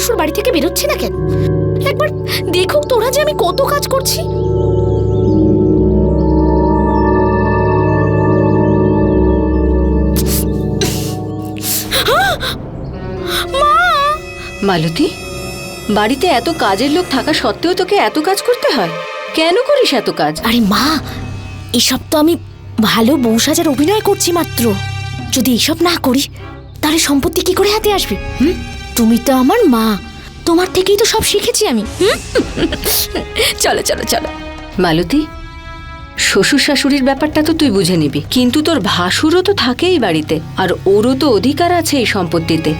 শ্বশুর বাড়ি থেকে বেরোচ্ছে না কেন? একবার দেখুক তোরা যে আমি কত কাজ করছি। মালতী, বাড়িতে এত কাজের লোক থাকা সত্ত্বেও তোকে এত কাজ করতে হয়? কেন করিস এত কাজ? আরে মা, এসব তো আমি ভালো বউ সাজার অভিনয় করছি মাত্র। যদি এসব না করি তাহলে সম্পত্তি কি করে হাতে আসবে? তুমি তো আমার মা, তোমার থেকেই তো সব শিখেছি আমি। চলো চলো চলো। মালতী, শ্বশুর শাশুড়ির ব্যাপারটা তো তুই বুঝে নিবি, কিন্তু তোর ভাসুরও তো থাকেই বাড়িতে, আর ওরও তো অধিকার আছে এই সম্পত্তিতে।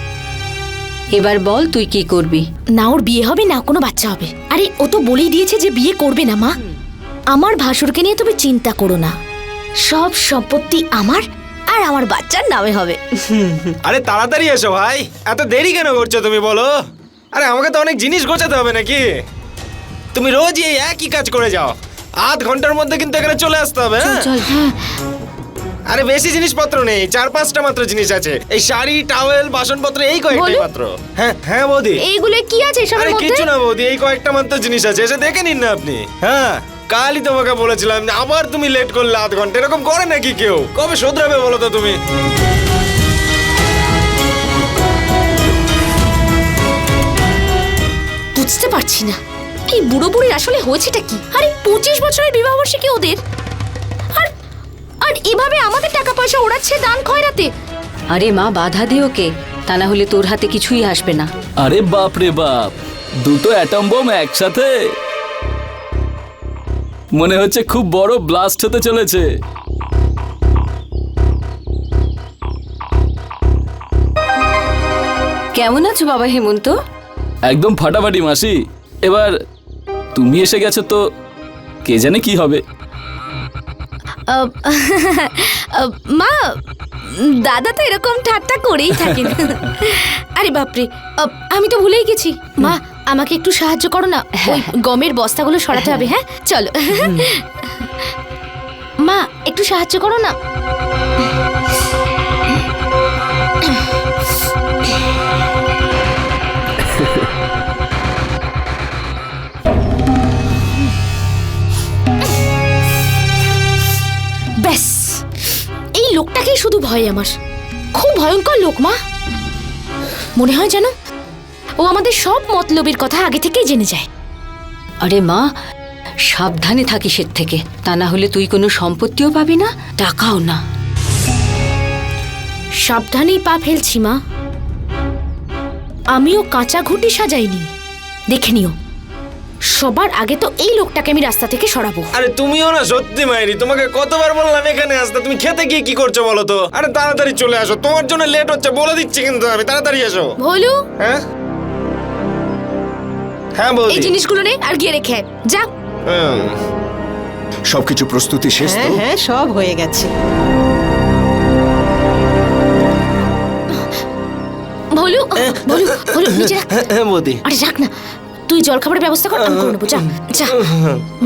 এবার বল তুই কি করবি? না ওর বিয়ে হবে না কোনো বাচ্চা হবে। আরে ও তো বলেই দিয়েছে যে বিয়ে করবে না। মা, আমার ভাসুরকে নিয়ে তুমি চিন্তা করো না, সব সম্পত্তি আমার আর আমার বাচ্চার নামে হবে। আরে তাড়াতাড়ি এসো ভাই, এত দেরি কেন করছো তুমি বলো? আরে আমাকে তো অনেক জিনিস গোছাতে হবে নাকি? তুমি রোজ এই একই কাজ করে যাও, আধ ঘন্টার মধ্যে কিন্তু এখানে চলে আসতে হবে। চল। আরে বেশি জিনিসপত্র নেই, 4-5টা মাত্র জিনিস আছে। এই শাড়ি, টাওয়েল, বাসনপত্র এই কয়েকটাই মাত্র। হ্যাঁ হ্যাঁ বৌদি, এইগুলো কি আছে আরে সবার মধ্যে? কিছু না বৌদি, এই কয়েকটা মাত্র জিনিস আছে, এসে দেখে নিন না আপনি। হ্যাঁ, কালই তোমাকে বলেছিলাম, আবার তুমি লেট করলে আধ ঘন্টা। এরকম করে নাকি কেউ? কবে শোধরাবে বলো তো তুমি? বুঝতে পারছি না এই বুড়ো বুড়ির আসলে হয়েছেটা কি। আরে 25 বছরের বিবাহবার্ষিকী ওদের, আর আর এভাবে আমাদের টাকা পয়সা ওড়াচ্ছে দান খয়রাতে। আরে মা, বাধা দে ওকে, তা না হলে তোর হাতে কিছুই আসবে না। আরে বাপ রে বাপ, দুটো অ্যাটম বোম একসাথে! মনে হচ্ছে খুব বড় ব্লাস্ট হতে চলেছে। কেমন আছো বাবা হেমন্ত? একদম ফাটাফাটি মাসি। এবার তুমি এসে গেছো তো কে জানে কি হবে। মা, দাদা তো এরকম ঠাট্টা করেই থাকেন। আরে বাপরে, আমি তো ভুলেই গেছি। মা, আমাকে একটু সাহায্য করো না, ওই গমের বস্তাগুলো সরাতে হবে। হ্যাঁ চলো। মা, একটু সাহায্য করো না। ব্যাস, এই লোকটাকেই শুধু ভয় আমার। খুব ভয়ঙ্কর লোক মা, মনে হয় যেন ও আমাদের সব মতলবের কথা আগে থেকেই জেনে যায়। আরে মা, সাবধানে থাকিস এর থেকে, তা না হলে তুই কোনো সম্পত্তিও পাবি না, টাকাও না। সাবধানেই পা ফেলছি মা। আমিও কাঁচা ঘুঁটি সাজাইনি, দেখে নিও। সবার আগে তো এই লোকটাকে আমি রাস্তা থেকে সরাবো। আরে তুমিও না সত্যি মায়েরি, তোমাকে কতবার বললাম এখানে আসতে, তুমি খেতে গিয়ে কি করছো বলো তো? আরে তাড়াতাড়ি চলে আসো, তোমার জন্য লেট হচ্ছে বলে দিচ্ছি কিন্তু আমি। তাড়াতাড়ি এসো। ভোলু, হ্যাঁ হ্যাঁ এই বৌদি। জিনিসগুলো নে আর গিয়ে রেখে আয়। যা। সবকিছু প্রস্তুতি শেষ তো? হ্যাঁ, সব হয়ে গেছে। ভোলু, ভোলু, ভোলু নিচে রাখ। হ্যাঁ বৌদি। আরে রাখ না, তুই জলখাবারের ব্যবস্থা কর, আমি করে নেবো। যা যা।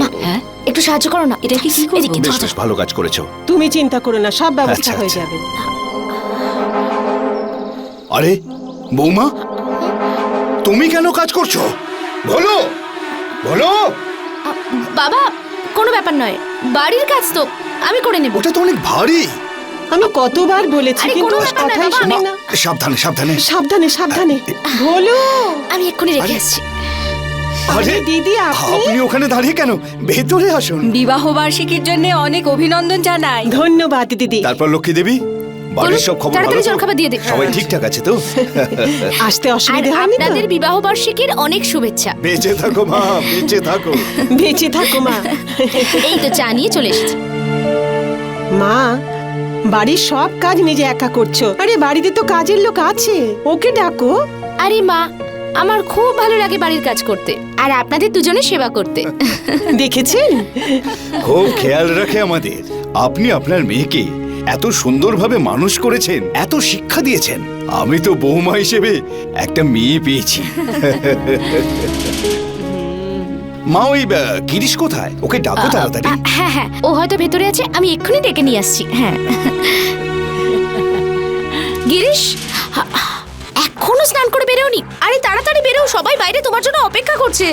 মা, হ্যাঁ, একটু সাহায্য করো না। এটা কি করবো? এদিকে বেশ ধর। বেশ ভালো কাজ করেছো। তুমি চিন্তা করো না, সব ব্যবস্থা আচ্ছা, হয়ে আচ্ছা। যাবে। আরে বৌমা, তুমি কেন কাজ করছো? বলো বলো। বাবা, কোনো ব্যাপার নয়, বাড়ির কাজ তো আমি করে নেব। ওটা তো অনেক ভারী। আমি কতবার বলেছি, আরে, কিন্তু কোনো ওর ব্যাপার নয় কথাই বাবা, শুনে মা, না। সাবধানে সাবধানে। সাবধানে সাবধানে। বলো। আমি এক্ষুনি রেখে আসছি। আরে দিদি, আপনি ওখানে দাঁড়িয়ে কেন? ভেতরে আসুন। বিবাহ বার্ষিকীর জন্য অনেক অভিনন্দন জানাই। ধন্যবাদ দিদি। তারপর লক্ষ্মী দেবী, বাড়ির সব খবর ভালো তাড়াতাড়ি তো? জলখাবার দিয়ে দে। সবাই ঠিকঠাক আছে তো? আসতে আর অসুবিধা হয়নি তো? আপনাদের বিবাহ বার্ষিকীর অনেক শুভেচ্ছা। বেঁচে থাকো মা, বেঁচে থাকো। বেঁচে থাকো মা। এই তো চা নিয়ে চলে এসেছি। মা, বাড়ির সব কাজ নিজে একা করছো। আরে বাড়িতে তো কাজের লোক আছে, ওকে ডাকো। আরে মা, আমার খুব ভালো লাগে বাড়ির কাজ করতে আর আপনাদের দুজনে সেবা করতে। দেখেছেন? খুব খেয়াল রাখে আমাদের। আপনি আপনার মেয়েকে এত সুন্দরভাবে মানুষ করেছেন, এত শিক্ষা দিয়েছেন। আমি তো বৌমা হিসেবে একটা মেয়ে পেয়েছি। মা, ওই গিরিশ কোথায়? ওকে ডাকো তাড়াতাড়ি। হ্যাঁ হ্যাঁ, ও হয়তো ভেতরে আছে, আমি এক্ষুনি ডেকে নিয়ে আসছি। হ্যাঁ গিরিশ, এক এখনো স্নান করে বেরোনি? আরে তাড়াতাড়ি বেরো, সবাই বাইরে তোমার জন্য অপেক্ষা করছে।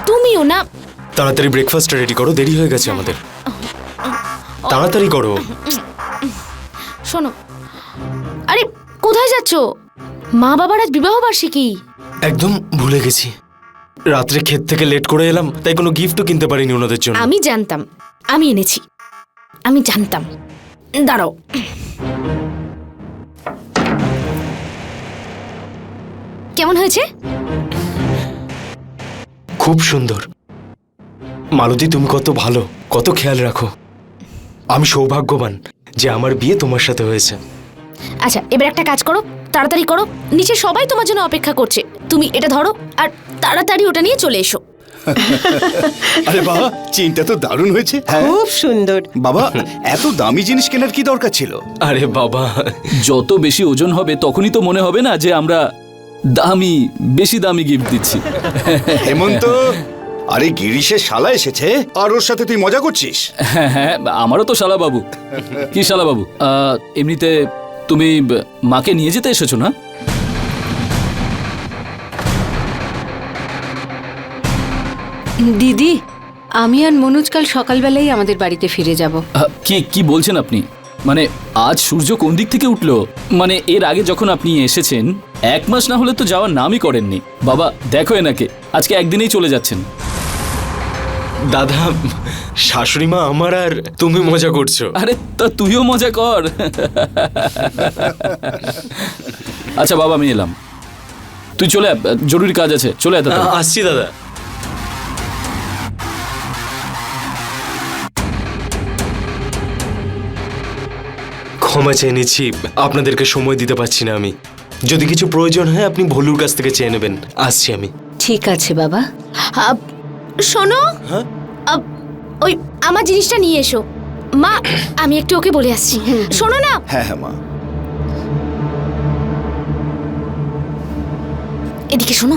তুমিও না। তাড়াতাড়ি ব্রেকফাস্ট রেডি করো, দেরি হয়ে গেছে আমাদের। তাড়াতাড়ি করো। শোনো, আরে কোথায় যাচ্ছো? মা বাবার আজ বিবাহ বার্ষিকী। একদম ভুলে গেছি, রাত্রে ক্ষেত থেকে লেট করে এলাম, তাই কোনো গিফটও কিনতে পারিনি ওনাদের জন্য। আমি জানতাম, আমি এনেছি, আমি জানতাম। দাঁড়াও, কেমন হয়েছে? খুব সুন্দর। মালতী, তুমি কত ভালো, কত খেয়াল রাখো। আমি সৌভাগ্যবান যে আমার বিয়ে তোমার সাথে হয়েছে। আচ্ছা, এবার একটা কাজ করো, তাড়াতাড়ি করো, নিচে সবাই তোমার জন্য অপেক্ষা করছে। তুমি এটা ধরো আর তাড়াতাড়ি ওটা নিয়ে চলে এসো। আরে বাবা, চেনটা তো দারুণ হয়েছে। হ্যাঁ খুব সুন্দর। বাবা, এত দামি জিনিস কেনার কি দরকার ছিল? আরে বাবা, যত বেশি ওজন হবে তখনই তো মনে হবে না যে আমরা বেশি দামি গিফট দিচ্ছি। হেমন্ত, আরে গিরিশের শালা এসেছে আর ওর সাথে তুই মজা করছিস? হ্যাঁ হ্যাঁ, আমারও তো শালা বাবু। কি শালা বাবু, এমনিতে তুমি মাকে নিয়ে যেতে এসেছো না? দিদি, আমি আর মনোজ কাল সকালবেলাই আমাদের বাড়িতে ফিরে যাব। কি কি বলছেন আপনি? মানে আজ সূর্য কোন দিক থেকে উঠলো? মানে এর আগে যখন আপনি এসেছেন 1 মাস না হলে তো যাওয়ার নামই করেননি। বাবা দেখো এনাকে, আজকে একদিনেই চলে যাচ্ছেন। দাদা, শাশুড়ি মা আমার আর তুমি মজা করছো। আরে তা তুইও মজা কর। আচ্ছা বাবা, আমি এলাম, তুই চলে আয়, জরুরি কাজ আছে, চলে আয় তাড়াতাড়ি। আসছি দাদা। ক্ষমা চেয়ে নিচ্ছি, আপনাদেরকে সময় দিতে পারছি না আমি। যদি কিছু প্রয়োজন হয় আপনি ভলুর কাছ থেকে চেয়ে নেবেন। আসছি আমি। ঠিক আছে বাবা। শোনো, হ্যাঁ? ওই আমার জিনিসটা নিয়ে এসো। মা, আমি একটু ওকে বলে আসছি। শোনো না। হ্যাঁ হ্যাঁ মা। এদিকে শোনো,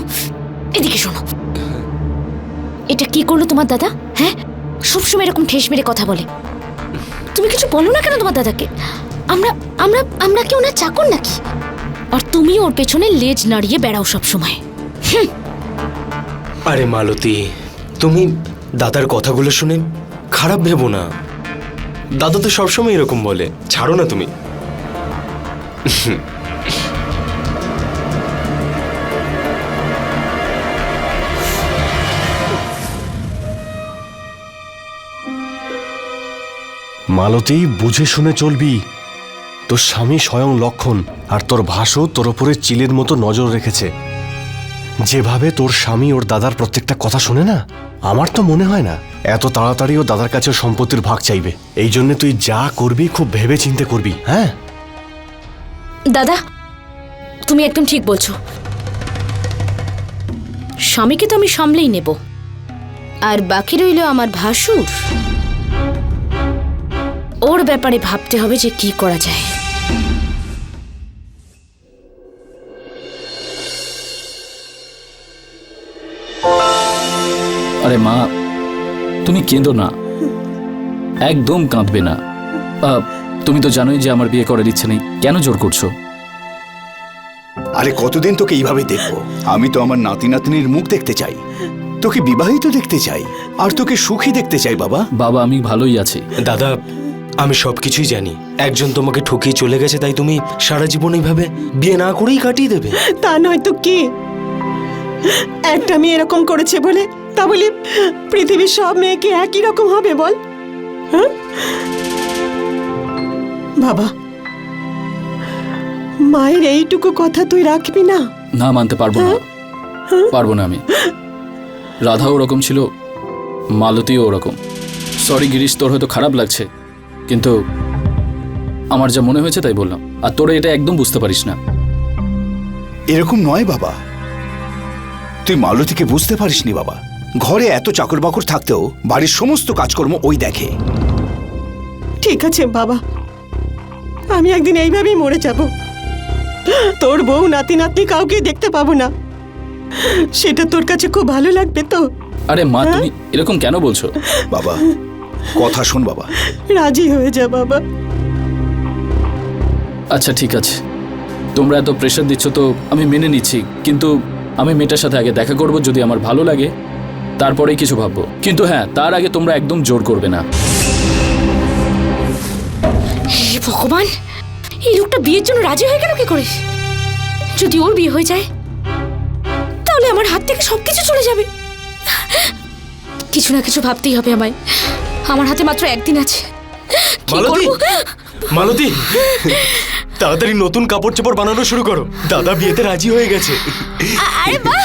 এদিকে শোনো। এটা কি করলো তোমার দাদা? হ্যাঁ, সবসময় এরকম ঠেস মেরে কথা বলে। তুমি কিছু বলো না কেন তোমার দাদাকে? আমরা আমরা আমরা কি ওনার চাকর নাকি? আর তুমি ওর পেছনে লেজ নাড়িয়ে বেড়াও সব সময়। আরে মালতী, তুমি দাদার কথাগুলো শুনে খারাপ ভেবো না। দাদা তো সবসময় এরকম বলে, ছাড়ো না তুমি। মালতী, বুঝে শুনে চলবি। তোর স্বামী স্বয়ং লক্ষণ, আর তোর ভাসু তোর ওপরে চিলের মতো নজর রেখেছে। যেভাবে তোর স্বামী ওর দাদার প্রত্যেকটা কথা শোনে না, আমার তো মনে হয় না এত তাড়াতাড়ি ও দাদার কাছে সম্পত্তির ভাগ চাইবে। এই জন্য তুই যা করবি খুব ভেবে চিন্তে করবি। হ্যাঁ দাদা, তুমি একদম ঠিক বলছো। স্বামীকে তো আমি সামলেই নেব, আর বাকি রইল আমার ভাসুর। ওর ব্যাপারে ভাবতে হবে যে কি করা যায়। আরে মা, তুমি কেঁদো না, একদম কাঁদবে না। তুমি তো জানোই যে আমার বিয়ে করার ইচ্ছে নেই, কেন জোর করছো? আরে কতদিন তোকে এইভাবে দেখবো? আমি তো আমার নাতি নাতনির মুখ দেখতে চাই, তোকে বিবাহিত দেখতে চাই, আর তোকে সুখী দেখতে চাই বাবা। বাবা, আমি ভালোই আছি। দাদা, আমি সবকিছুই জানি। একজন তোমাকে ঠকিয়ে চলে গেছে, তাই তুমি সারা জীবন এইভাবে বিয়ে না করেই কাটিয়ে দেবে? তা নয় তো কি? একটা মেয়ে এরকম করেছে বলে তা বলে পৃথিবীর সব মেয়েকে একই রকম হবে বল? হ্যাঁ বাবা, মায়ের এইটুকু কথা তুই রাখবি না? না, মানতে পারবো না, পারবো না আমি। রাধাও ওরকম ছিল, মালতীও ওরকম। সরি গিরিশ, তোর হয়তো খারাপ লাগছে, কিন্তু আমার যা মনে হয়েছে তাই বললাম। আর তোরা এটা একদম বুঝতে পারিস না। এরকম নয় বাবা, তুই মালতীকে বুঝতে পারিসনি বাবা। ঘরে এত চাকর বাকর থাকতেও বাড়ির সমস্ত কাজকর্ম ওই দেখে। ঠিক আছে বাবা, আমি একদিন এইভাবেই মরে যাব। তোর বউ নাতি নাতনি কাউকে দেখতে পাবো না, সেটা তোর কাছে খুব ভালো লাগবে তো? আরে মা, তুমি এরকম কেন বলছো? বাবা কথা শোন বাবা। রাজি হয়ে যা বাবা। আচ্ছা ঠিক আছে, তোমরা এত প্রেশার দিচ্ছ তো আমি মেনে নিচ্ছি, কিন্তু আমি মেয়েটার সাথে আগে দেখা করব, যদি আমার ভালো লাগে তারপরেই কিছু ভাববো। কিন্তু হ্যাঁ, তার আগে তোমরা একদম জোর করবে না। হে ভগবান, এই লোকটা বিয়ের জন্য রাজি হয়ে গেল কি করে? যদি ওর বিয়ে হয়ে যায় তাহলে আমার হাত থেকে সবকিছু চলে যাবে। কিছু না কিছু ভাবতেই হবে আমায়। আমার হাতে মাত্র একদিন আছে। কি মালতী, করবো? মালতী, তাড়াতাড়ি নতুন কাপড় চোপড় বানানো শুরু করো, দাদা বিয়েতে রাজি হয়ে গেছে। আরে বাহ,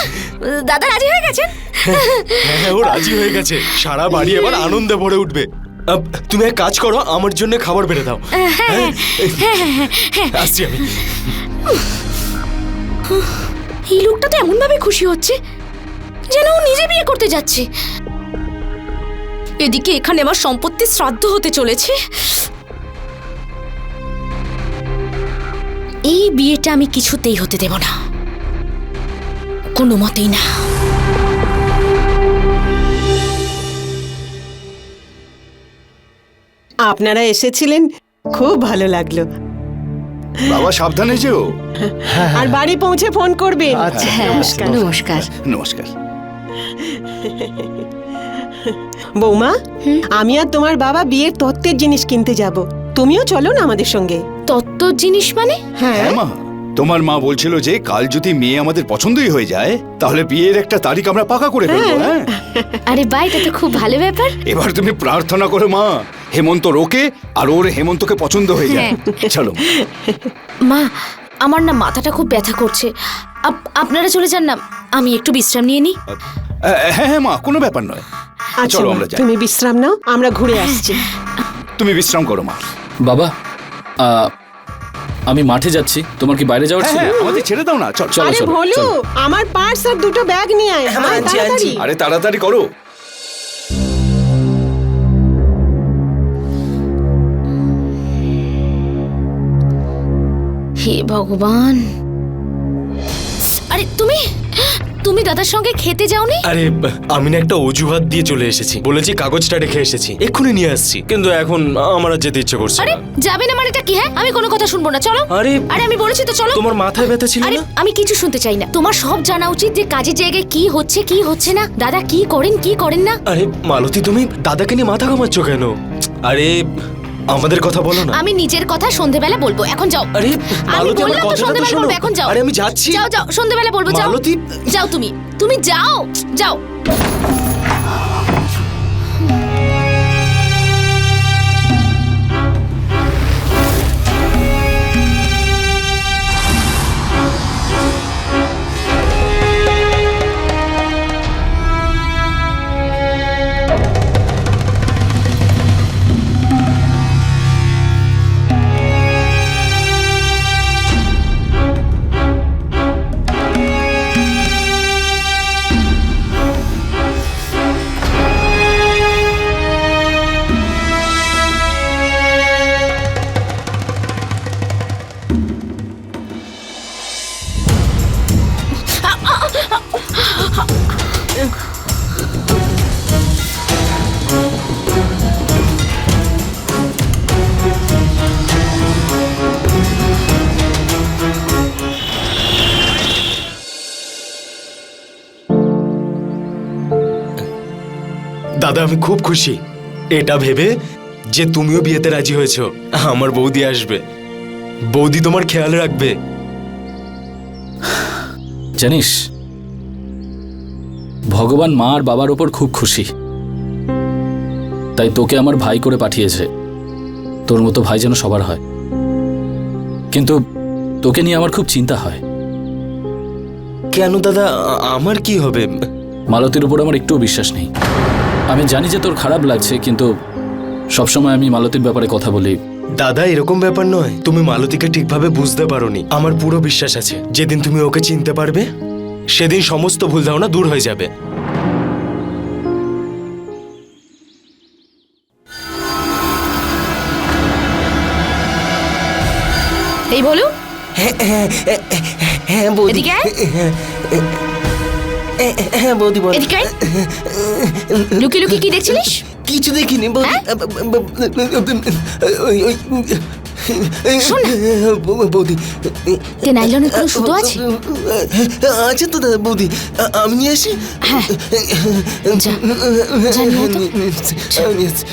দাদা রাজি হয়ে গেছেন? হ্যাঁ, ও রাজি হয়ে গেছে। সারা বাড়ি এবার আনন্দে ভরে উঠবে। তুমি এক কাজ করো, আমার জন্য খাবার বেড়ে দাও। আসছি আমি। এই লোকটা তো এমন ভাবে খুশি হচ্ছে যেন ও নিজে বিয়ে করতে যাচ্ছে। এদিকে এখানে আমার সম্পত্তির শ্রাদ্ধ হতে চলেছে। এই বিয়েটা আমি কিছুতেই হতে দেব না, কোনো মতেই না। আপনারা এসেছিলেন, খুব ভালো লাগলো। বাবা সাবধানে যেও। আর বাড়ি পৌঁছে ফোন করবেন। নমস্কার। নমস্কার। নমস্কার। বৌমা, আমি আর তোমার বাবা বিয়ের তত্ত্বের জিনিস কিনতে যাব, তুমিও চলো না আমাদের সঙ্গে। তত্ত্ব জিনিস মানে? হ্যাঁ মা, তোমার মা বলছিল যে কাল যদি মেয়ে আমাদের পছন্দই হয়ে যায় তাহলে বিয়ের একটা তারিখ আমরা পাকা করে ফেলবো। হ্যাঁ, আরে বাই, এটা তো খুব ভালো ব্যাপার। এবার তুমি প্রার্থনা করো মা, হেমন্ত রোকে আর ওর হেমন্তকে পছন্দ হয়ে যায়। চলো মা, আমার না মাথাটা খুব ব্যথা করছে। আপনারা চলে যান না, আমি একটু বিশ্রাম নিয়ে নিই। হ্যাঁ হ্যাঁ মা, কোনো ব্যাপার নয়। আচ্ছা চলো মা, আমরা যাই। তুমি বিশ্রাম নাও, আমরা ঘুরে আসছি। তুমি বিশ্রাম করো মা। বাবা, আমি মাঠে যাচ্ছি, তোমার কি বাইরে যাওয়ার ছিল? হ্যাঁ, আমাদের ছেড়ে দাও না। চলো চলো আরে চলো ভোলু, চলো। আমার পার্স আর দুটো ব্যাগ নিয়ে আয়। হ্যাঁ, তাড়াতাড়ি। আরে তাড়াতাড়ি করো। হে ভগবান, আরে তুমি তুমি দাদার সঙ্গে খেতে যাওনি? আরে আমি না একটা অজুহাত দিয়ে চলে এসেছি, বলেছি কাগজটা রেখে এসেছি, এক্ষুনি নিয়ে আসছি, কিন্তু এখন আমার আর যেতে ইচ্ছে করছে আরে না। যাবে না মানে এটা কি? হ্যাঁ, আমি কোনো কথা শুনবো না, চলো। আরে আরে আমি বলেছি তো চলো। তোমার মাথায় ব্যথা ছিল আরে না? আমি কিছু শুনতে চাই না। তোমার সব জানা উচিত যে কাজের জায়গায় কি হচ্ছে কি হচ্ছে না, দাদা কি করেন কি করেন না। আরে মালতী, তুমি দাদাকে নিয়ে মাথা ঘামাচ্ছ কেন? আরে আমাদের কথা বলো না। আমি নিজের কথা সন্ধেবেলা বলবো, এখন যাও। আরে আমি মালতী, আমার বললাম তো কথাটা তো সন্ধেবেলা শোনো। বলবো, এখন যাও। আরে আমি যাচ্ছি। যাও যাও, সন্ধেবেলা বলবো, যাও। মালতী। যাও তুমি যাও যাও। দাদা, আমি খুব খুশি এটা ভেবে যে তুমিও বিয়েতে রাজি হয়েছো। আমার বৌদি আসবে, বৌদি তোমার খেয়াল রাখবে। জানিস, ভগবান মা আর বাবার ওপর খুব খুশি, তাই তোকে আমার ভাই করে পাঠিয়েছে। তোর মতো ভাই যেন সবার হয়, কিন্তু তোকে নিয়ে আমার খুব চিন্তা হয়। কেন দাদা, আমার কি হবে? মালতীর উপর আমার একটুও বিশ্বাস নেই। আমি জানি যে তোর খারাপ লাগছে, কিন্তু সবসময় আমি মালতীর ব্যাপারে কথা বলি। দাদা, এরকম ব্যাপার নয়, তুমি মালতীকে ঠিকভাবে বুঝতে পারোনি। আমার পুরো বিশ্বাস আছে যেদিন তুমি ওকে চিনতে পারবে সেদিন সমস্ত ভুল ধারণা দূর হয়ে যাবে। এই বলো, হ্যাঁ বৌদি। এদিকে আয়। হ্যাঁ বৌদি বল। এদিকে আয়। লুকিয়ে লুকিয়ে কি দেখছিলিস? কিছু দেখিনি বৌদি। হ্যাঁ? শোন না, বৌদি তে নাইলনের কোনো সুতো আছে? আছে তো দাদা বৌদি, আমি নিয়ে আসি। হ্যাঁ, যা যা নিয়ে আয় তো। আমি আসছি।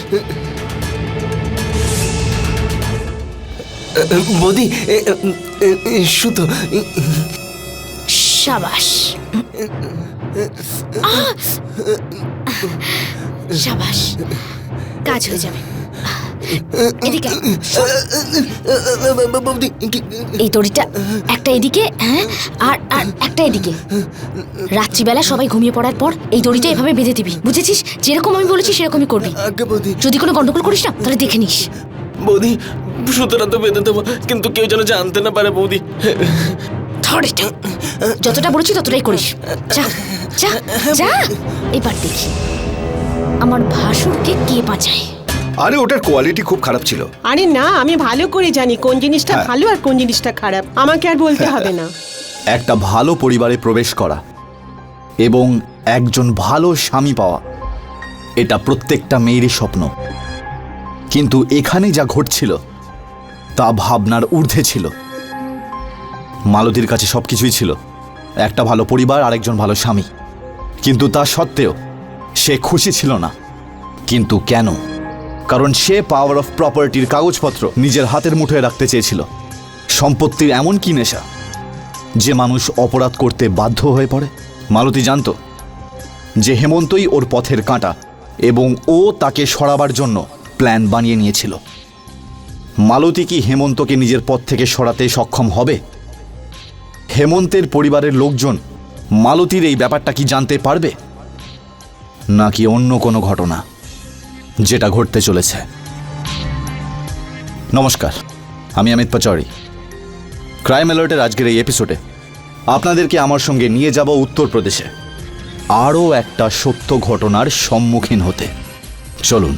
বৌদি সুতো। সাবাস, আহ! সাবাস, কাজ হয়ে যাবে। এদিকে আয়। বৌদি এই দড়িটা একটা এদিকে, হ্যাঁ, আর আর একটা এদিকে। রাত্রিবেলা সবাই ঘুমিয়ে পড়ার পর এই দড়িটা এভাবে বেঁধে দিবি, বুঝেছিস? যেরকম আমি বলেছি সেরকমই করবি। আগে বৌদি। যদি কোনো গন্ডগোল করিস না তাহলে দেখে নিস। বৌদি সুতোটা তো বেঁধে দেবো, কিন্তু কেউ যেন জানতে না পারে বৌদি। ধর এটা। যতটা বলেছি ততটাই করিস। যা যা যা। এবার দেখি আমার ভাসুরকে কে বাঁচায়। আরে ওটার কোয়ালিটি খুব খারাপ ছিল। আরে না, আমি ভালো করে জানি কোন জিনিসটা ভালো আর কোন জিনিসটা খারাপ। আমাকে আর বলতে হবে না। একটা ভালো পরিবারে প্রবেশ করা এবং একজন ভালো স্বামী পাওয়া, এটা প্রত্যেকটা মেয়েরই স্বপ্ন। কিন্তু এখানে যা ঘটছিল তা ভাবনার ঊর্ধ্বে ছিল। মালতীর কাছে সবকিছুই ছিল, একটা ভালো পরিবার আর একজন ভালো স্বামী, কিন্তু তা সত্ত্বেও সে খুশি ছিল না। কিন্তু কেন? কারণ সে পাওয়ার অফ প্রপার্টির কাগজপত্র নিজের হাতের মুঠোয় রাখতে চেয়েছিল। সম্পত্তির এমন কি নেশা যে মানুষ অপরাধ করতে বাধ্য হয়ে পড়ে। মালতী জানত যে হেমন্তই ওর পথের কাঁটা এবং ও তাকে সরাবার জন্য প্ল্যান বানিয়ে নিয়েছিল। মালতী কি হেমন্তকে নিজের পথ থেকে সরাতে সক্ষম হবে? হেমন্তের পরিবারের লোকজন মালতীর এই ব্যাপারটা কি জানতে পারবে, নাকি অন্য কোনো ঘটনা যেটা ঘটতে চলেছে? নমস্কার, আমি অমিত পাচৌরি। ক্রাইম অ্যালার্টের আজকের এই এপিসোডে আপনাদেরকে আমার সঙ্গে নিয়ে যাব উত্তরপ্রদেশে আরও একটা সত্য ঘটনার সম্মুখীন হতে। চলুন।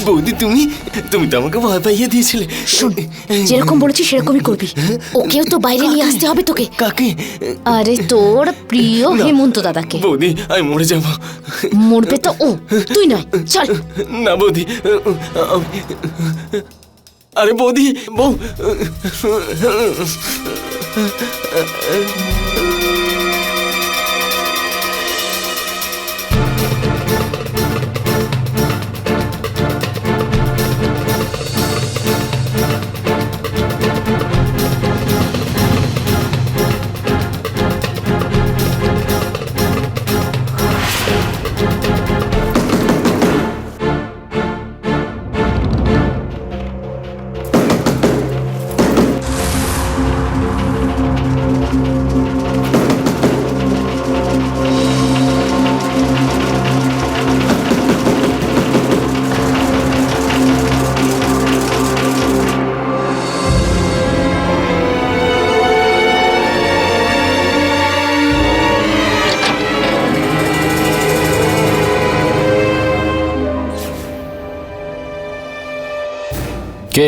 বৌদি তুমি তুমি তো আমাকে ভয় পাইয়ে দিয়েছিলে। শোন, যেরকম বলেছি সেরকমই করবি। ওকেও তো বাইরে নিয়ে আসতে হবে তোকে। কাকে? আরে তোর প্রিয় হেমন্ত দাদাকে। বৌদি আমি মরে যাব। মরবে তো ও, তুই নয়। চল। না বৌদি, আরে বৌদি, বউ। কে?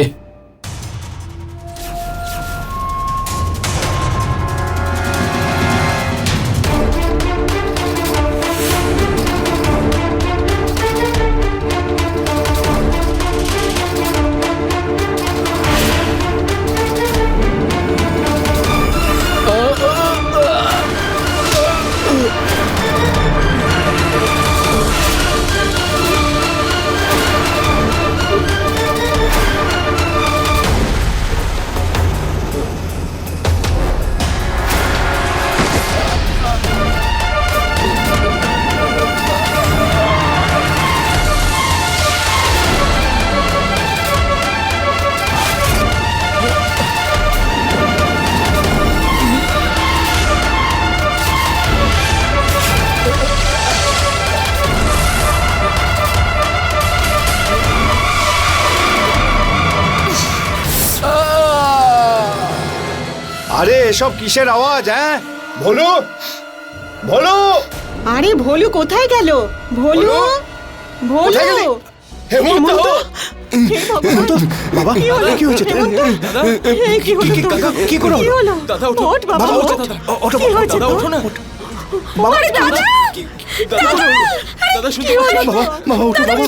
আরে এসব কিসের আওয়াজ? হ্যাঁ ভোলু, ভোলু, আরে ভোলু কোথায় গেল? ভোলু, ভোলু, কোথায় গেলি? হেমন্ত, হে ভগবান, বাবা কি হলো? কি হয়েছে তোর? হেমন্ত, এই কি হলো তোর? কাকা, কি করে হলো? কি হলো? দাদা, ওঠো। ওঠ বাবা, বাবা, ওঠ। ওঠো, দাদা। ওঠো, কি হয়েছে দাদা, তোর? ওঠো না। বাবা, দাদা, দাদা শুনতে পাচ্ছ? বাবা, বাবা, ওঠো, বাবা।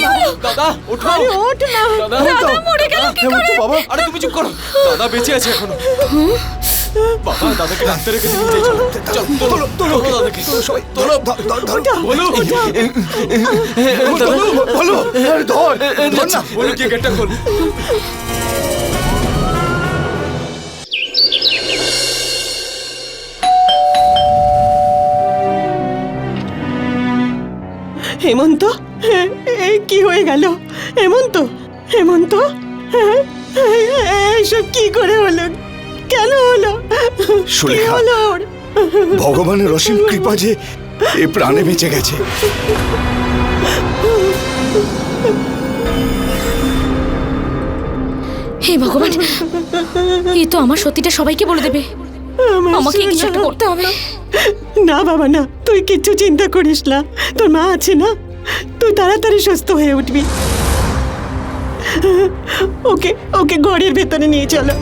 দাদা ওঠো। আরে ওঠ না। দাদা, হেমন্ত, বাবা। আরে তুমি চুপ করো। দাদা বেঁচে আছে এখনো। বাবা, দাদাকে ডাক্তারের কাছে নিয়ে যাই, চলো। চলো, তোলো, তোলো দাদাকে। তোলো, বলো। দাদা, বলো, আরে ধর, ধর না। বলো, কি গেটটা খোল। হেমন্ত, এই কি হয়ে গেল? হেমন্ত, হেমন্ত, এইসব কি করে হলো? কেন হলো? কি সুলেখা। হলো ওর? ভগবানের অসীম কৃপা যে এ প্রাণে বেঁচে গেছে। হে ভগবান, এই তো আমার সত্যিটা সবাইকে বলে দেবে। আমার আমাকে কিছু সোনা। একটা করতে হবে। না বাবা না, তুই কিচ্ছু চিন্তা করিস না। তোর মা আছে না, তুই তাড়াতাড়ি সুস্থ হয়ে উঠবি। ওকে ওকে ঘরের ভেতরে নিয়ে চলো।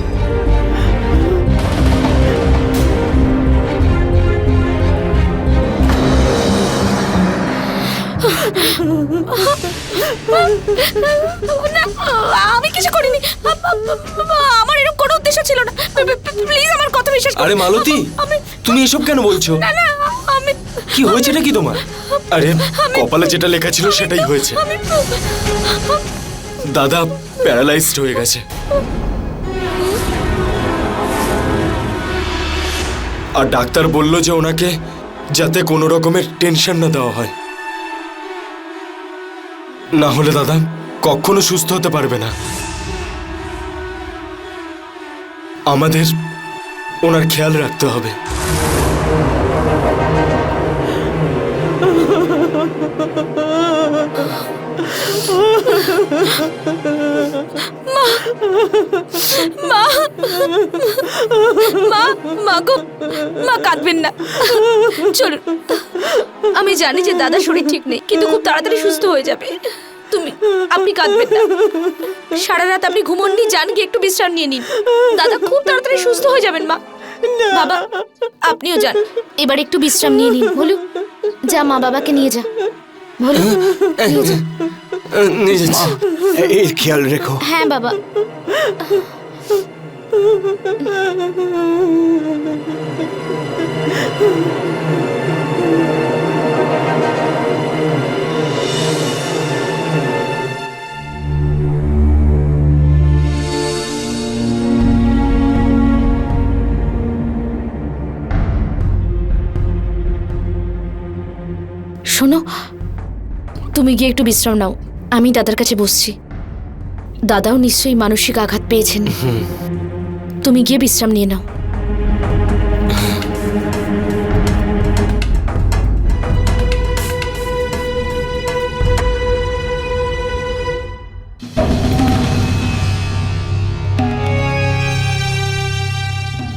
না, আমি কিছু করিনি। আমার এরকম কোনো উদ্দেশ্য ছিল না। প্লিজ আমার কথা বিশ্বাস করো। আরে মালতী, তুমি এসব কেন বলছো? না না, আমি কি হয়েছেটা কি তোমার? আরে কপালে যেটা লেখা ছিল সেটাই হয়েছে। দাদা প্যারালাইজড হয়ে গেছে। আর ডাক্তার বলল যে ওনাকে যাতে কোনো রকমের টেনশন না দেওয়া হয়, না হলে দাদা কখনো সুস্থ হতে পারবে না। আমাদের ওনার খেয়াল রাখতে হবে। মা মা মা গো, মা কাঁদবেন না। চলুন, আমি জানি যে দাদা শরীর ঠিক নেই, কিন্তু খুব তাড়াতাড়ি সুস্থ হয়ে যাবে। আপনি কাঁদবেন না। সারা রাত আপনি ঘুমোননি, যান গিয়ে একটু বিশ্রাম নিয়ে নিন। দাদা খুব তাড়াতাড়ি সুস্থ হয়ে যাবেন মা। বাবা আপনিও যান, এবার একটু বিশ্রাম নিয়ে নিন। বলু, যা মা বাবাকে নিয়ে যা। বলু, নিয়ে যা। নিয়ে যাচ্ছি। এর খেয়াল রেখো। হ্যাঁ বাবা। শোনো, তুমি গিয়ে একটু বিশ্রাম নাও, আমি দাদার কাছে বসছি। দাদাও নিশ্চয়ই মানসিক আঘাত পেয়েছেন। তুমি গিয়ে বিশ্রাম নিয়ে নাও।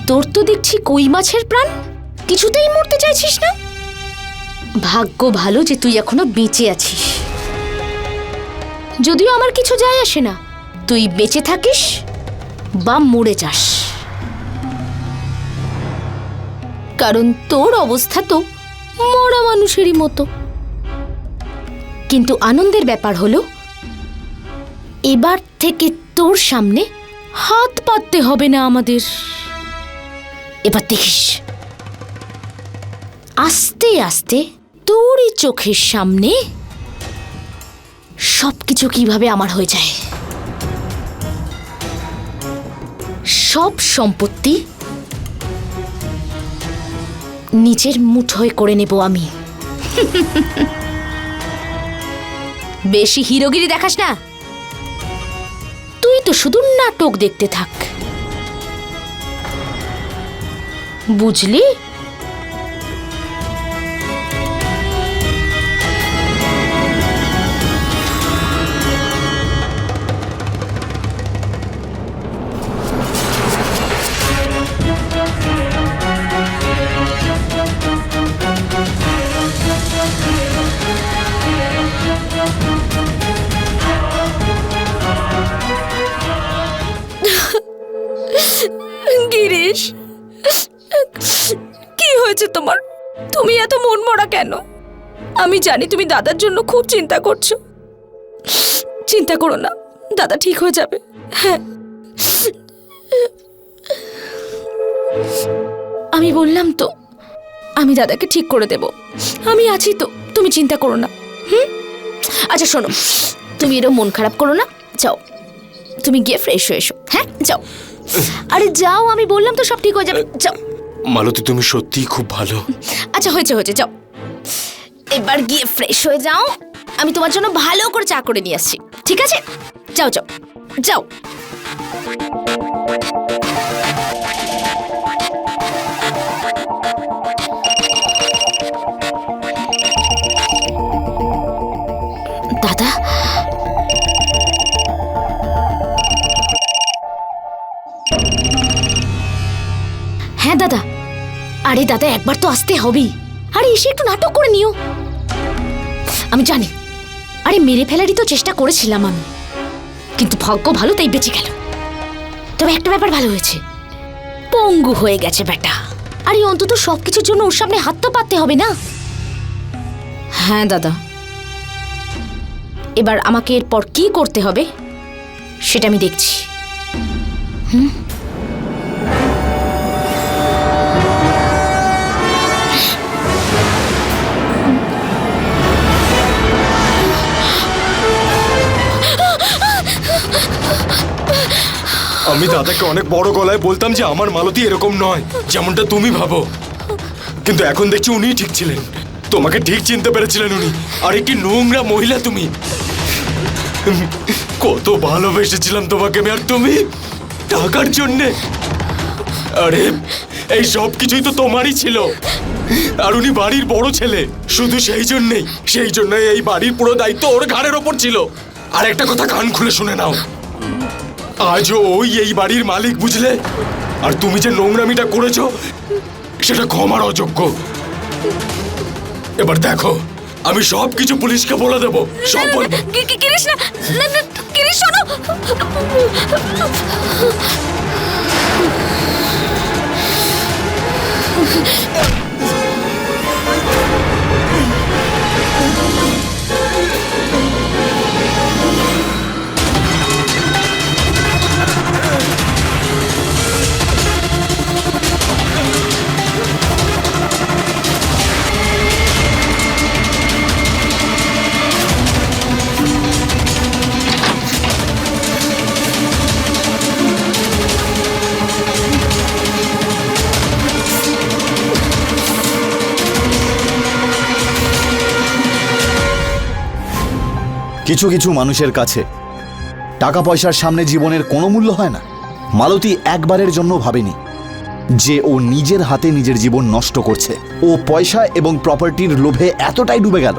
তোর তো দেখছি কই মাছের প্রাণ, কিছুতেই মরতে চাইছিস না। ভাগ্য ভালো যে তুই এখনো বেঁচে আছিস। যদিও আমার কিছু যায় আসে না, তুই বেঁচে থাকিস বা মরে যাস, কারণ তোর অবস্থা তো মরা মানুষেরই মতো। কিন্তু আনন্দের ব্যাপার হলো, এবার থেকে তোর সামনে হাত পাততে হবে না আমাদের। এবার দেখিস আস্তে আস্তে তোরই চোখের সামনে সবকিছু কিভাবে আমার হয়ে যায়। সব সম্পত্তি নিজের মুঠোয় করে নেব আমি। বেশি হিরোগিরি দেখাস না, তুই তো শুধু নাটক দেখতে থাক, বুঝলি? গিরিশ, কি হয়েছে তোমার? তুমি এত মন মরা কেন? আমি জানি তুমি দাদার জন্য খুব চিন্তা করছো। চিন্তা করো না, দাদা ঠিক হয়ে যাবে। হ্যাঁ, আমি বললাম তো, আমি দাদাকে ঠিক করে দেব। আমি আছি তো, তুমি চিন্তা করো না। আচ্ছা শোনো, তুমি এরকম মন খারাপ করো না, যাও তুমি গিয়ে ফ্রেশ হয়ে এসো। হ্যাঁ যাও, আরে যাও, আমি বললাম তো সব ঠিক হয়ে যাবে, যাও। মালতী, তুমি সত্যিই খুব ভালো। আচ্ছা হয়েছে হয়েছে, যাও এবার গিয়ে ফ্রেশ হয়ে যাও। আমি তোমার জন্য ভালো করে চা করে নিয়ে আসছি, ঠিক আছে? যাও যাও যাও। দাদা, হ্যাঁ দাদা। আরে দাদা, একবার তো আসতে হবেই। আরে এসে একটু নাটক করে নিও। আমি জানি, আরে মেরে ফেলারই তো চেষ্টা করেছিলাম আমি, কিন্তু ভাগ্য ভালো তাই বেঁচে গেল। তবে একটা ব্যাপার ভালো হয়েছে, পঙ্গু হয়ে গেছে বেটা। আরে অন্তত সবকিছুর জন্য ওর সামনে হাত তো পাততে হবে না। হ্যাঁ দাদা, এবার আমাকে এরপর কি করতে হবে সেটা আমি দেখছি। আমি দাদাকে অনেক বড় গলায় বলতাম যে আমার মালতী এরকম নয় যেমনটা তুমি ভাবো, কিন্তু এখন দেখছি উনিই ঠিক ছিলেন। তোমাকে ঠিক চিনতে পেরেছিলেন উনি। আর একটি নোংরা মহিলা তুমি। কত ভালোবেসেছিলাম তোমাকে আমি, আর তুমি টাকার জন্যে। আরে এই সব কিছুই তো তোমারই ছিল। আর উনি বাড়ির বড় ছেলে, শুধু সেই জন্যই এই বাড়ির পুরো দায়িত্ব ওর ঘাড়ের ওপর ছিল। আর একটা কথা কান খুলে শুনে নাও, আজও ওই এই বাড়ির মালিক, বুঝলে? আর তুমি যে নোংরামিটা করেছো সেটা ক্ষমার অযোগ্য। এবার দেখো, আমি সব কিছু পুলিশকে বলে দেবো, সব বলবো। গিরিশ না, গিরিশ শোনো। কিছু কিছু মানুষের কাছে টাকা পয়সার সামনে জীবনের কোনো মূল্য হয় না। মালতী একবারের জন্য ভাবেনি যে ও নিজের হাতে নিজের জীবন নষ্ট করছে। ও পয়সা এবং প্রপার্টির লোভে এতটাই ডুবে গেল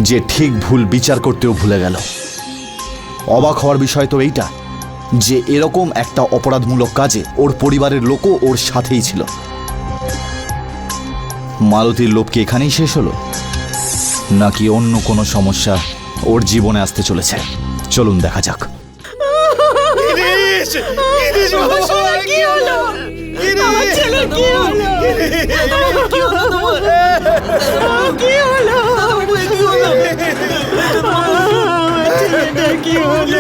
যে ঠিক ভুল বিচার করতেও ভুলে গেল। অবাক হওয়ার বিষয় তো এইটা যে এরকম একটা অপরাধমূলক কাজে ওর পরিবারের লোকও ওর সাথেই ছিল। মালতীর লোভ কি এখানেই শেষ হলো, নাকি অন্য কোনো সমস্যা ওর জীবনে আসতে চলেছে? চলুন দেখা যাক। কি হলো? আমার ছেলের কি হলো? কি হলো তোমার? কি হলো? আমার ছেলেটার কি হলো?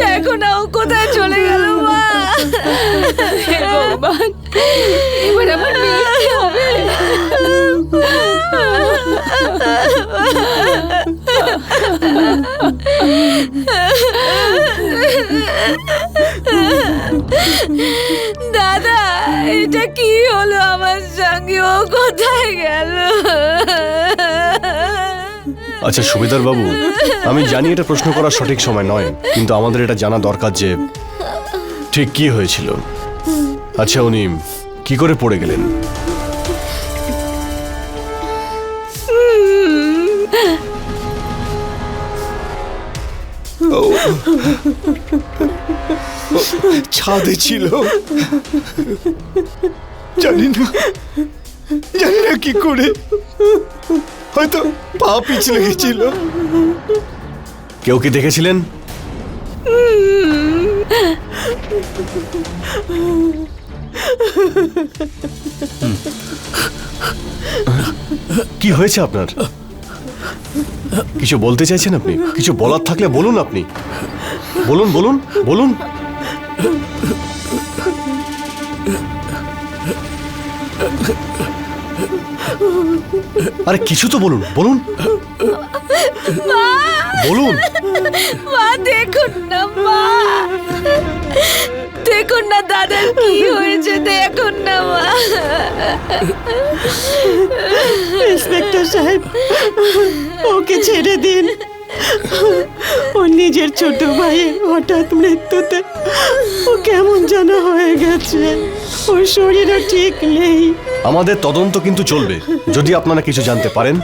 দেখো দাদা, এটা কি হলো আমার সঙ্গে? ও কোথায় গেল? আচ্ছা সুবেদার বাবু, আমি জানি এটা প্রশ্ন করার সঠিক সময় নয়, কিন্তু আমাদের এটা জানা দরকার যে ঠিক কি হয়েছিল। আচ্ছা, উনি কি করে পড়ে গেলেন? ছাদে ছিল, জানি না কি করে, হয়তো পা পিছলে গেছিল। কেউ কি দেখেছিলেন? কি হয়েছে আপনার? কিছু বলতে চাইছেন আপনি? কিছু বলার থাকলে বলুন, আপনি বলুন বলুন বলুন। আরে কিছু তো বলুন, বলুন বলুন। মা দেখুন না, মা দেখুন না দাদার কি হয়েছে, দেখুন না মা। ইন্সপেক্টর সাহেব, ওকে ছেড়ে দিন। ওর নিজের ছোট ভাইয়ের হঠাৎ মৃত্যুতে ও কেমন যেন হয়ে গেছে, ওর শরীরও ঠিক নেই। আমাদের তদন্ত কিন্তু চলবে। যদি আপনারা কিছু জানতে পারেন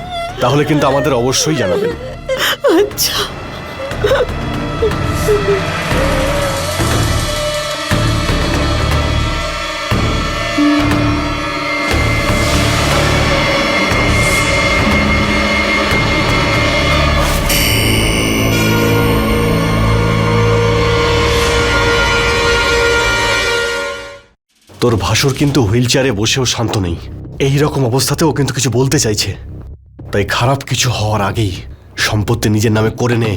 তাহলে কিন্তু আমাদের অবশ্যই জানাবেন। আচ্ছা। তোর ভাসুর কিন্তু হুইল চেয়ারে বসেও শান্ত নেই। এই রকম অবস্থাতেও কিন্তু কিছু বলতে চাইছে। তাই খারাপ কিছু হওয়ার আগেই সম্পত্তি নিজের নামে করে নে।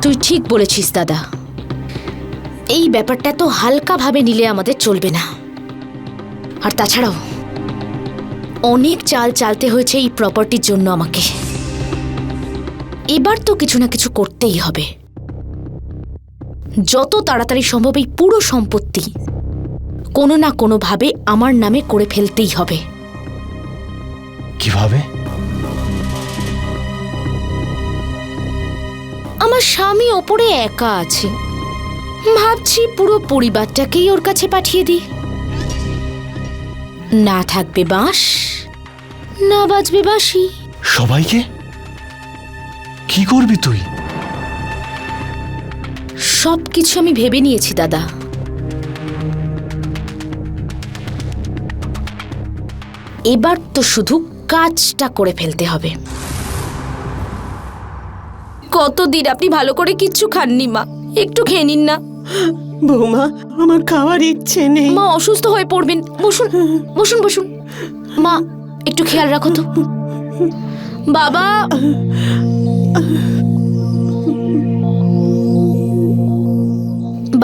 তুই ঠিক বলেছিস দাদা, এই ব্যাপারটা তো হালকা ভাবে নিলে আমাদের চলবে না। আর তাছাড়াও অনেক চাল চালতে হয়েছে এই প্রপার্টির জন্য আমাকে। এবার তো কিছু না কিছু করতেই হবে। যত তাড়াতাড়ি সম্ভব এই পুরো সম্পত্তি কোনো না কোনো ভাবে আমার নামে করে ফেলতেই হবে। কিভাবে? আমার স্বামী ওপরে একা আছে, ভাবছি পুরো পরিবারটাকেই ওর কাছে পাঠিয়ে দিই। না থাকবে বাঁশ, না বাজবে বাঁশি। সবাইকে? কি করবি তুই? সবকিছু আমি ভেবে নিয়েছি দাদা। এবার তো শুধু কাজটা করে ফেলতে হবে। কতদিন আপনি ভালো করে কিচ্ছু খাননি মা, একটু খেয়ে নিন না। বৌমা, আমার খাওয়ার ইচ্ছে নেই। মা অসুস্থ হয়ে পড়বেন, বসুন বসুন বসুন। মা একটু খেয়াল রাখো তো। বাবা,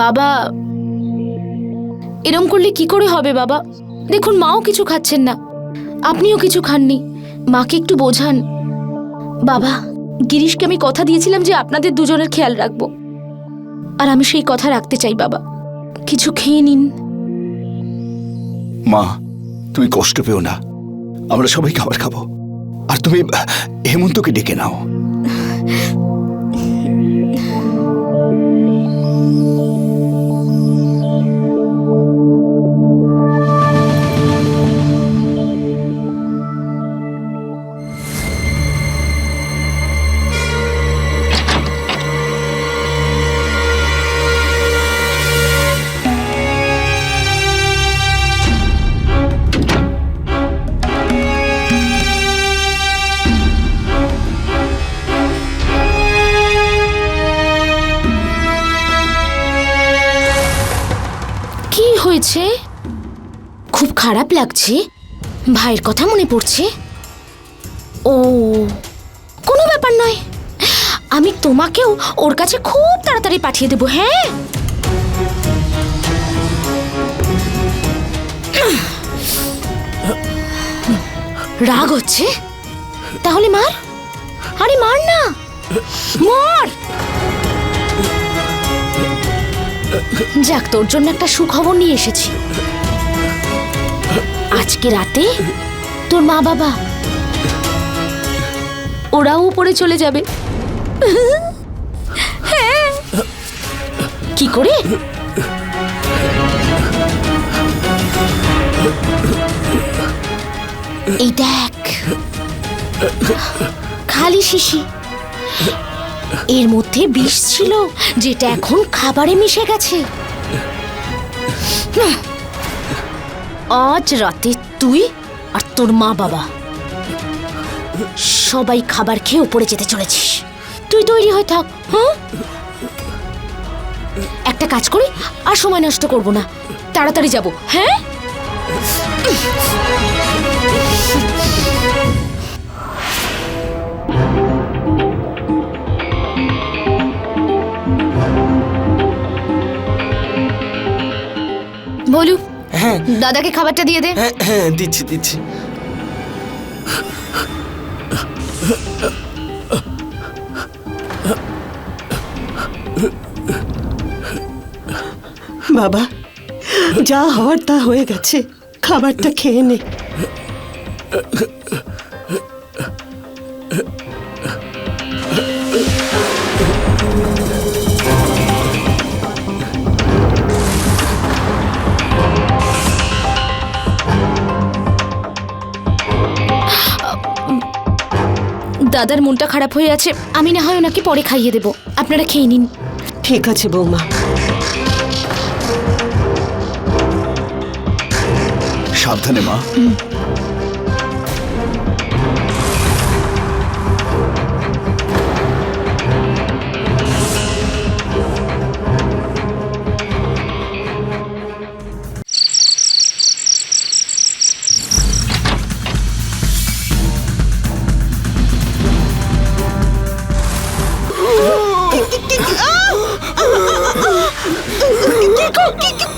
বাবা এরম করলে কি করে হবে বাবা? দেখুন মাও কিছু খাচ্ছেন না, আপনিও কিছু খাননি। মাকে একটু বোঝান। বাবা, গিরিশকে আমি কথা দিয়েছিলাম যে আপনাদের দুজনের খেয়াল রাখবো, আর আমি সেই কথা রাখতে চাই। বাবা কিছু খেয়ে নিন। মা, তুমি কষ্ট পেও না, আমরা সবাই খাবার খাবো। আর তুমি হেমন্তকে ডেকে নাও। হয়েছে? খুব খারাপ লাগছে? ভাইয়ের কথা মনে পড়ছে? ও কোনো ব্যাপার নয়, আমি তোমাকেও ওর কাছে খুব তাড়াতাড়ি পাঠিয়ে দেব। হ্যাঁ, রাগ হচ্ছে? তাহলে মার। আরে মার না, মার। যাক, তোর জন্য একটা সুখবর নিয়ে এসেছি। আজকে রাতে তোর মা বাবা ওরাও উপরে চলে যাবে। হ্যাঁ। কি করে? এই দেখ, খালি শিশি। এর মধ্যে বিষ ছিল, যেটা এখন খাবারে মিশে গেছে। আজ রাতে তুই আর তোর মা বাবা সবাই খাবার খেয়ে উপরে যেতে চলেছিস। তুই তৈরি হয়ে থাক। হ্যাঁ, একটা কাজ করি, আর সময় নষ্ট করব না, তাড়াতাড়ি যাব। হ্যাঁ, বলু। হ্যাঁ দাদাকে খাবারটা দিয়ে দে। হ্যাঁ হ্যাঁ, দিচ্ছি দিচ্ছি। বাবা, যা হওয়ার তা হয়ে গেছে, খাবারটা খেয়ে নে। দাদার মনটা খারাপ হয়ে আছে, আমি না হয় ওনাকে পরে খাইয়ে দেব, আপনারা খেয়ে নিন। ঠিক আছে বৌমা। সাবধানে মা।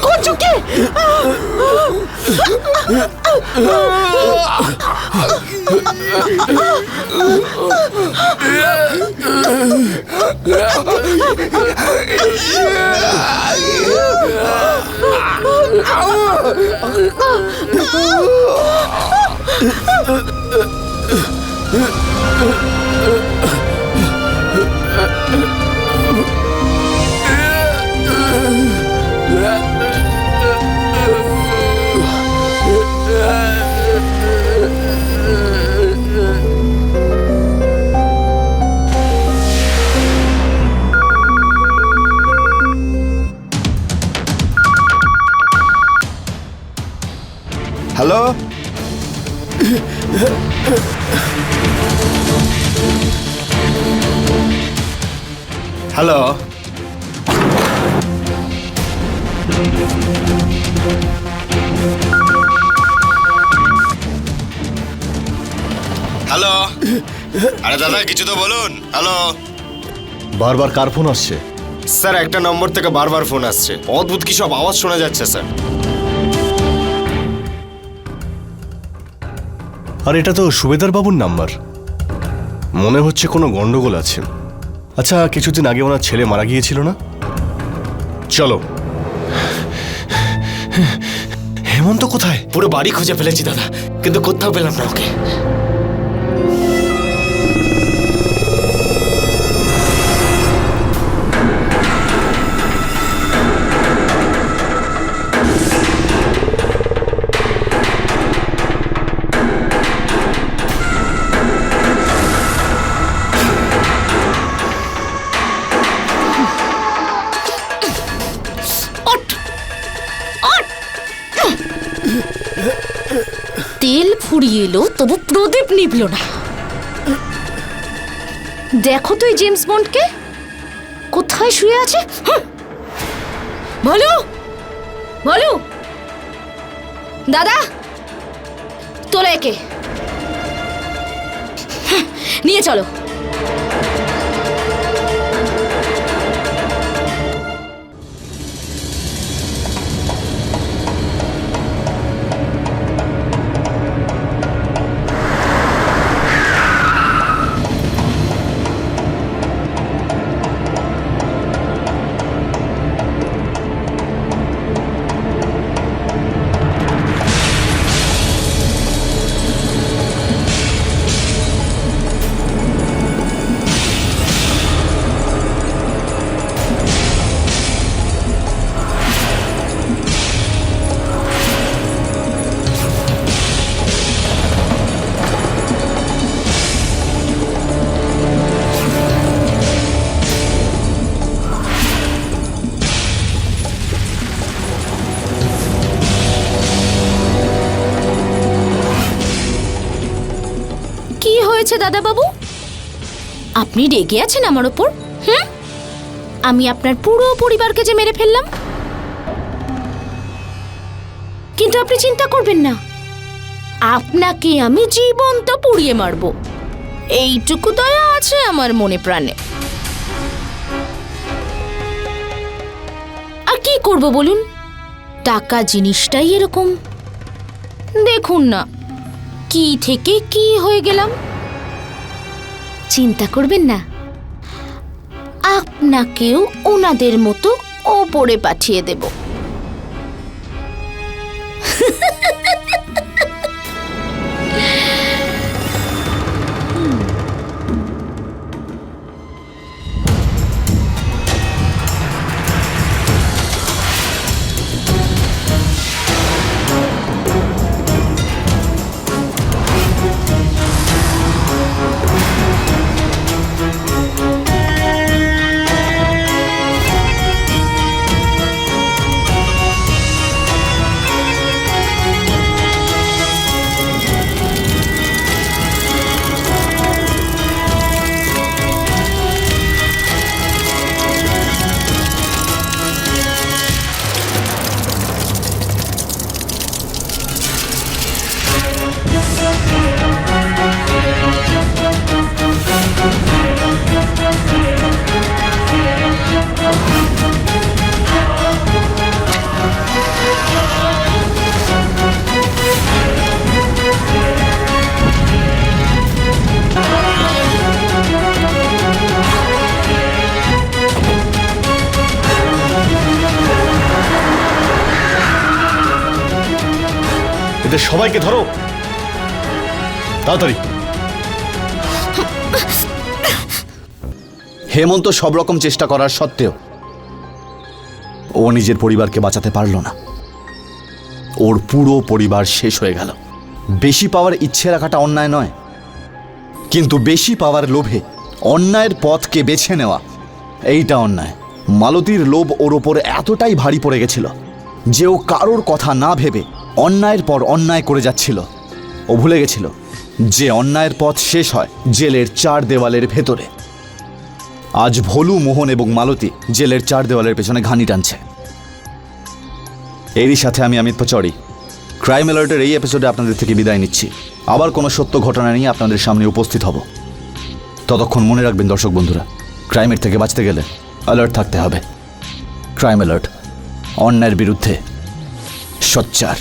করছো কি? Hello, hello. হ্যালো, আরে দাদা কিছু তো বলুন। হ্যালো বারবার কার ফোন আসছে? স্যার, একটা নম্বর থেকে বারবার ফোন আসছে, অদ্ভুত কি সব আওয়াজ শোনা যাচ্ছে স্যার। আর এটা তো সুবেদার বাবুর নাম্বার। মনে হচ্ছে কোনো গন্ডগোল আছে। আচ্ছা, কিছুদিন আগে ওনার ছেলে মারা গিয়েছিল না? চলো। হেমন্ত কোথায়? পুরো বাড়ি খুঁজে ফেলেছি দাদা, কিন্তু কোথাও পেলাম না ওকে। তেল ফুরিয়ে এলো, তবু প্রদীপ নিভল না। দেখো তো এই জেমস বন্ডকে কোথায় শুয়ে আছে। বলো বলো, দাদা তোলা একে নিয়ে চলো। হয়েছে দাদাবাবু? আপনি রেগে আছেন আমার ওপর? হুম, আমি আপনার পুরো পরিবারকে যে মেরে ফেললাম। কিন্তু আপনি চিন্তা করবেন না, আপনাকে আমি জীবন্ত পুড়িয়ে মারব, এইটুকু দয়া আছে আমার মনে প্রাণে। আর কি করব বলুন, টাকা জিনিসটাই এরকম। দেখুন না কি থেকে কি হয়ে গেলাম। চিন্তা করবেন না, আপনাকেও ওনাদের মতো ওপরে পাঠিয়ে দেব। এদের সবাইকে ধরো তাড়াতাড়ি। হেমন্ত সব রকম চেষ্টা করার সত্ত্বেও ও নিজের পরিবারকে বাঁচাতে পারল না। ওর পুরো পরিবার শেষ হয়ে গেল। বেশি পাওয়ার ইচ্ছে রাখাটা অন্যায় নয়, কিন্তু বেশি পাওয়ার লোভে অন্যায়ের পথকে বেছে নেওয়া এইটা অন্যায়। মালতীর লোভ ওর ওপর এতটাই ভারী পড়ে গেছিল যে ও কারোর কথা না ভেবে অন্যায়ের পর অন্যায় করে যাচ্ছিল। ও ভুলে গেছিল যে অন্যায়ের পথ শেষ হয় জেলের 4 দেওয়ালের ভেতরে। আজ ভোলু, মোহন এবং মালতী জেলের 4 দেওয়ালের পেছনে ঘানি টানছে। এরই সাথে আমি অমিত পাচৌরি ক্রাইম অ্যালার্টের এই এপিসোডে আপনাদের থেকে বিদায় নিচ্ছি। আবার কোনো সত্য ঘটনা নিয়ে আপনাদের সামনে উপস্থিত হব। ততক্ষণ মনে রাখবেন দর্শক বন্ধুরা, ক্রাইমের থেকে বাঁচতে গেলে অ্যালার্ট থাকতে হবে। ক্রাইম অ্যালার্ট, অন্যায়ের বিরুদ্ধে সোচ্চার।